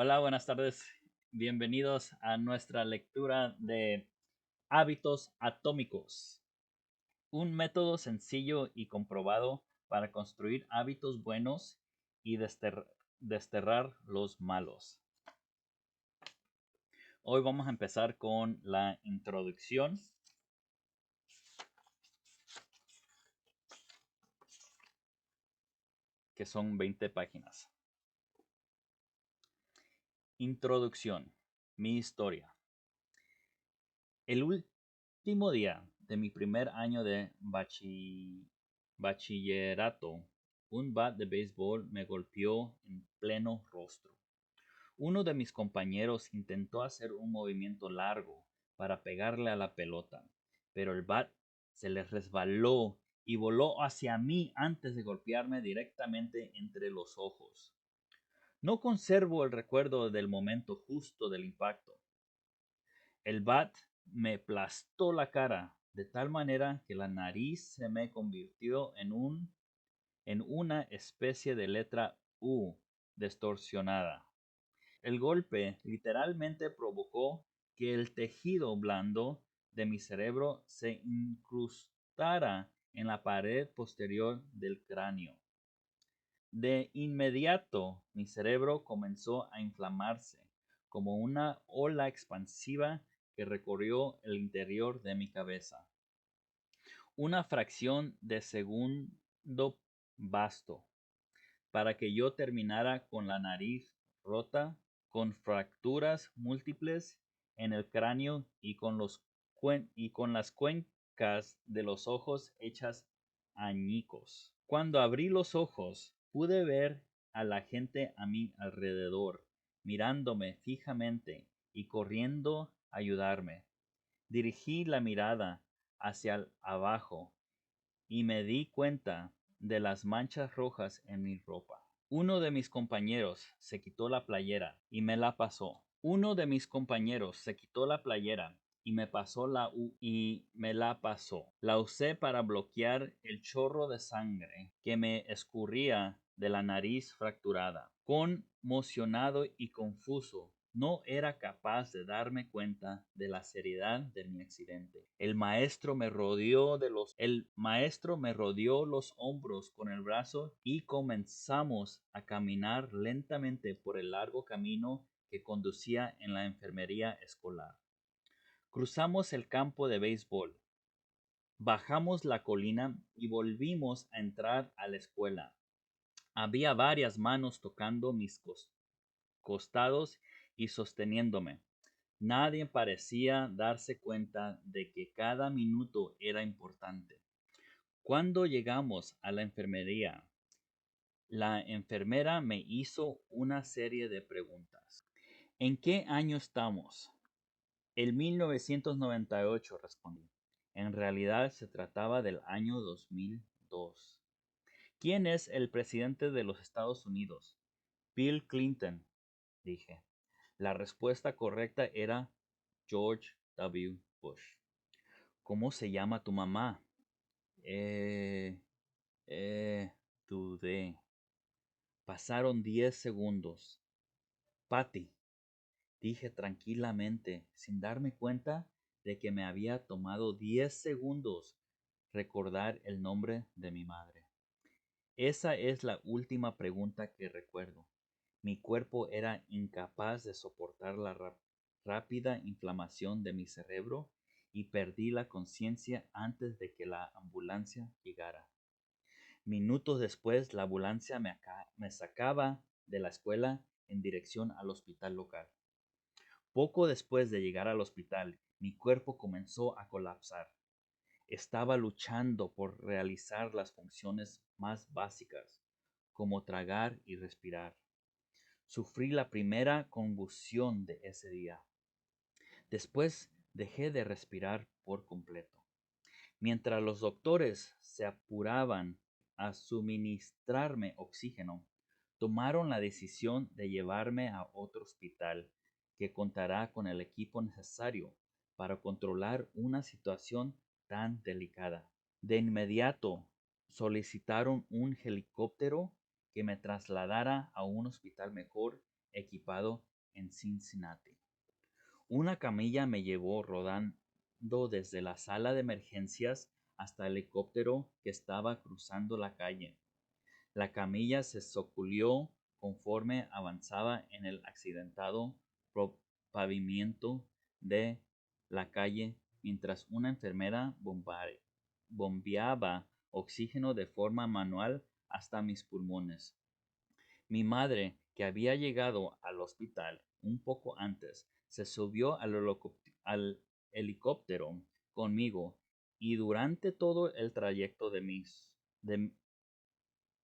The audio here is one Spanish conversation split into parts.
Hola, buenas tardes. Bienvenidos a nuestra lectura de hábitos atómicos, un método sencillo y comprobado para construir hábitos buenos y desterrar los malos. Hoy vamos a empezar con la introducción, que son 20 páginas. Introducción. Mi historia. El último día de mi primer año de bachillerato, un bat de béisbol me golpeó en pleno rostro. Uno de mis compañeros intentó hacer un movimiento largo para pegarle a la pelota, pero el bat se le resbaló y voló hacia mí antes de golpearme directamente entre los ojos. No conservo el recuerdo del momento justo del impacto. El bat me aplastó la cara de tal manera que la nariz se me convirtió en una especie de letra U distorsionada. El golpe literalmente provocó que el tejido blando de mi cerebro se incrustara en la pared posterior del cráneo. De inmediato mi cerebro comenzó a inflamarse como una ola expansiva que recorrió el interior de mi cabeza. Una fracción de segundo bastó para que yo terminara con la nariz rota, con fracturas múltiples en el cráneo y con las cuencas de los ojos hechas añicos. Cuando abrí los ojos, pude ver a la gente a mi alrededor, mirándome fijamente y corriendo a ayudarme. Dirigí la mirada hacia abajo y me di cuenta de las manchas rojas en mi ropa. Uno de mis compañeros se quitó la playera y me la pasó. Uno de mis compañeros se quitó la playera y me pasó y me la pasó. La usé para bloquear el chorro de sangre que me escurría de la nariz fracturada. Conmocionado y confuso, no era capaz de darme cuenta de la seriedad de mi accidente. El maestro me rodeó los hombros con el brazo y comenzamos a caminar lentamente por el largo camino que conducía en la enfermería escolar. Cruzamos el campo de béisbol, bajamos la colina y volvimos a entrar a la escuela. Había varias manos tocando mis costados y sosteniéndome. Nadie parecía darse cuenta de que cada minuto era importante. Cuando llegamos a la enfermería, la enfermera me hizo una serie de preguntas. ¿En qué año estamos? En 1998 respondí. En realidad se trataba del año 2002. ¿Quién es el presidente de los Estados Unidos? Bill Clinton, dije. La respuesta correcta era George W. Bush. ¿Cómo se llama tu mamá? Eh, dudé. Pasaron 10 segundos. Patty, dije tranquilamente, sin darme cuenta de que me había tomado 10 segundos recordar el nombre de mi madre. Esa es la última pregunta que recuerdo. Mi cuerpo era incapaz de soportar la rápida inflamación de mi cerebro y perdí la conciencia antes de que la ambulancia llegara. Minutos después, la ambulancia me sacaba de la escuela en dirección al hospital local. Poco después de llegar al hospital, mi cuerpo comenzó a colapsar. Estaba luchando por realizar las funciones más básicas, como tragar y respirar. Sufrí la primera convulsión de ese día. Después dejé de respirar por completo. Mientras los doctores se apuraban a suministrarme oxígeno, tomaron la decisión de llevarme a otro hospital que contará con el equipo necesario para controlar una situación tan delicada. De inmediato solicitaron un helicóptero que me trasladara a un hospital mejor equipado en Cincinnati. Una camilla me llevó rodando desde la sala de emergencias hasta el helicóptero que estaba cruzando la calle. La camilla se sacudió conforme avanzaba en el accidentado pavimento de la calle mientras una enfermera bombeaba oxígeno de forma manual hasta mis pulmones. Mi madre, que había llegado al hospital un poco antes, se subió al helicóptero conmigo y durante todo el trayecto de-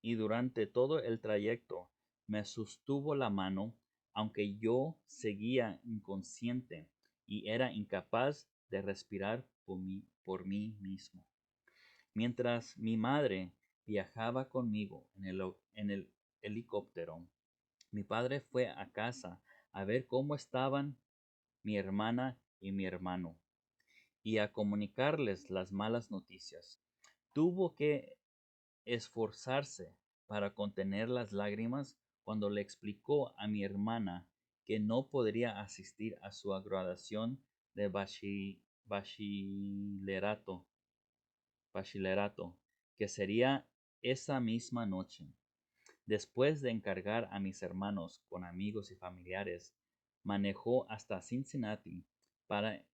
y durante todo el trayecto me sostuvo la mano, aunque yo seguía inconsciente y era incapaz de respirar por mí mismo. Mientras mi madre viajaba conmigo en el helicóptero, mi padre fue a casa a ver cómo estaban mi hermana y mi hermano y a comunicarles las malas noticias. Tuvo que esforzarse para contener las lágrimas cuando le explicó a mi hermana que no podría asistir a su graduación de bachillerato, que sería esa misma noche. Después de encargar a mis hermanos con amigos y familiares, manejó hasta Cincinnati para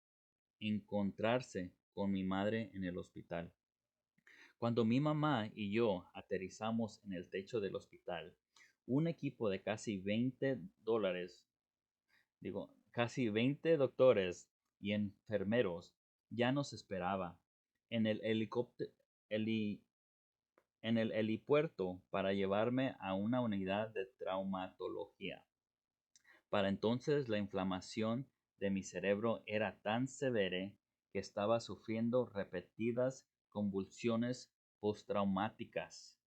encontrarse con mi madre en el hospital. Cuando mi mamá y yo aterrizamos en el techo del hospital, un equipo de casi 20 doctores y enfermeros ya nos esperaba en el helipuerto para llevarme a una unidad de traumatología. Para entonces la inflamación de mi cerebro era tan severa que estaba sufriendo repetidas convulsiones postraumáticas.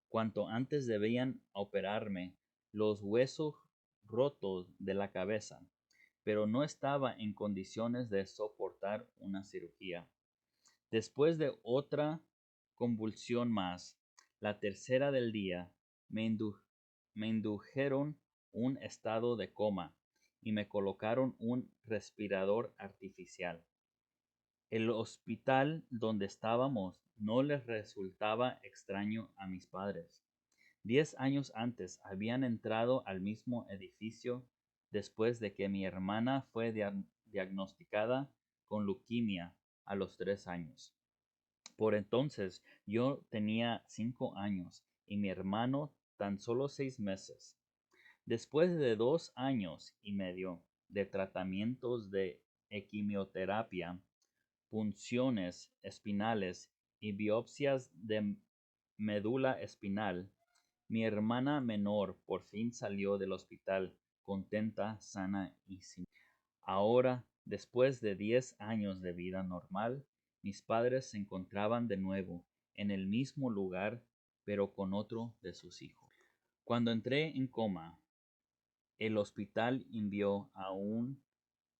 Cuanto antes debían operarme los huesos rotos de la cabeza, pero no estaba en condiciones de soportar una cirugía. Después de otra convulsión más, la tercera del día, me indujeron un estado de coma y me colocaron un respirador artificial. El hospital donde estábamos no les resultaba extraño a mis padres. 10 años antes habían entrado al mismo edificio después de que mi hermana fue diagnosticada con leucemia a los 3 años. Por entonces yo tenía 5 años y mi hermano tan solo 6 meses. Después de 2 años y medio de tratamientos de quimioterapia, punciones espinales y biopsias de médula espinal, mi hermana menor por fin salió del hospital contenta, sana y sin. Ahora, después de 10 años de vida normal, mis padres se encontraban de nuevo en el mismo lugar, pero con otro de sus hijos. Cuando entré en coma, el hospital envió a un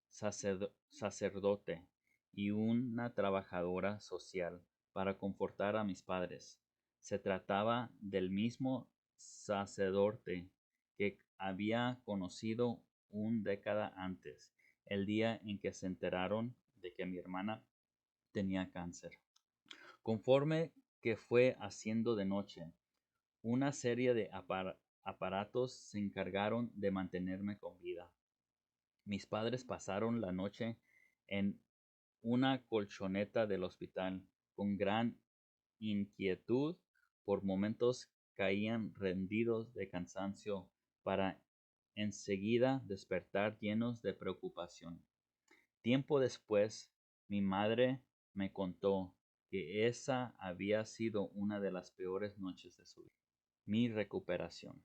sacerdote y una trabajadora social para confortar a mis padres. Se trataba del mismo sacerdote que había conocido una década antes, el día en que se enteraron de que mi hermana tenía cáncer. Conforme que fue haciendo de noche, una serie de aparatos se encargaron de mantenerme con vida. Mis padres pasaron la noche en una colchoneta del hospital con gran inquietud. Por momentos caían rendidos de cansancio para enseguida despertar llenos de preocupación. Tiempo después, mi madre me contó que esa había sido una de las peores noches de su vida. Mi recuperación.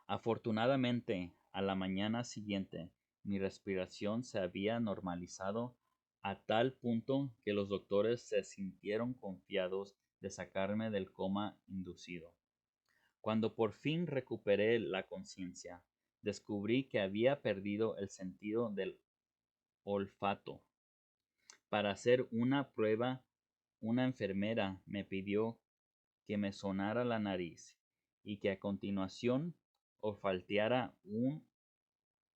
Afortunadamente, a la mañana siguiente, mi respiración se había normalizado a tal punto que los doctores se sintieron confiados de sacarme del coma inducido. Cuando por fin recuperé la conciencia, descubrí que había perdido el sentido del olfato. Para hacer una prueba, una enfermera me pidió que me sonara la nariz y que a continuación olfateara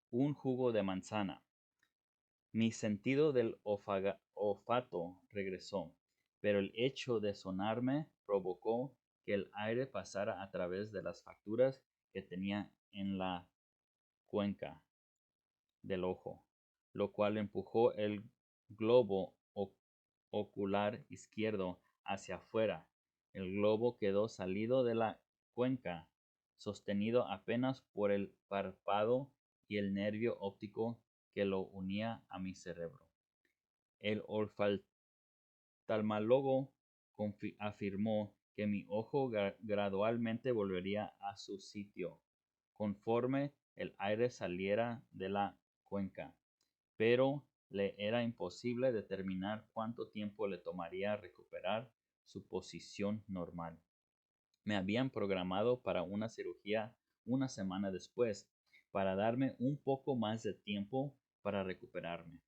un jugo de manzana. Mi sentido del olfato regresó, pero el hecho de sonarme provocó que el aire pasara a través de las fracturas que tenía en la cuenca del ojo, lo cual empujó el globo ocular izquierdo hacia afuera. El globo quedó salido de la cuenca, sostenido apenas por el párpado y el nervio óptico que lo unía a mi cerebro. El oftalmólogo afirmó que mi ojo gradualmente volvería a su sitio conforme el aire saliera de la cuenca, pero le era imposible determinar cuánto tiempo le tomaría recuperar su posición normal. Me habían programado para una cirugía una semana después, para darme un poco más de tiempo para recuperarme.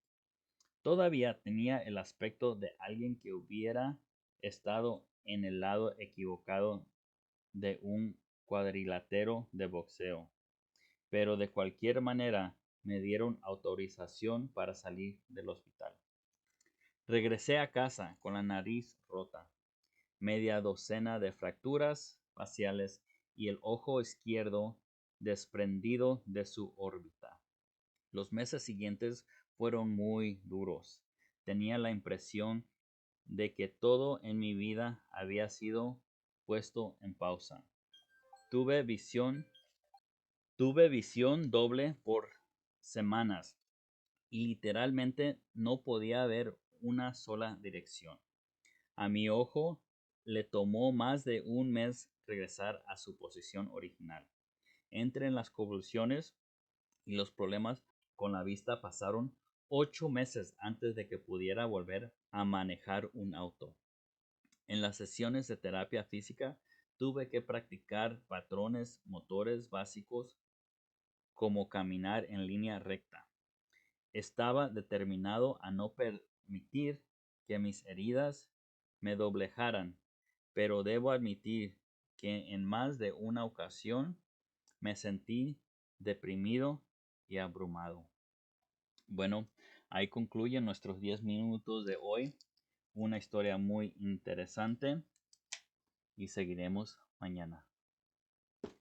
Todavía tenía el aspecto de alguien que hubiera estado en el lado equivocado de un cuadrilátero de boxeo, pero de cualquier manera me dieron autorización para salir del hospital. Regresé a casa con la nariz rota, media docena de fracturas faciales y el ojo izquierdo desprendido de su órbita. Los meses siguientes fueron muy duros. Tenía la impresión de que todo en mi vida había sido puesto en pausa. Tuve visión, tuve visión doble por semanas y literalmente no podía ver una sola dirección. A mi ojo le tomó más de un mes regresar a su posición original. Entre las convulsiones y los problemas con la vista pasaron 8 meses antes de que pudiera volver a manejar un auto. En las sesiones de terapia física tuve que practicar patrones motores básicos como caminar en línea recta. Estaba determinado a no permitir que mis heridas me doblegaran, pero debo admitir que en más de una ocasión me sentí deprimido y abrumado. Bueno, ahí concluyen nuestros 10 minutos de hoy. Una historia muy interesante y seguiremos mañana.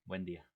Buen día.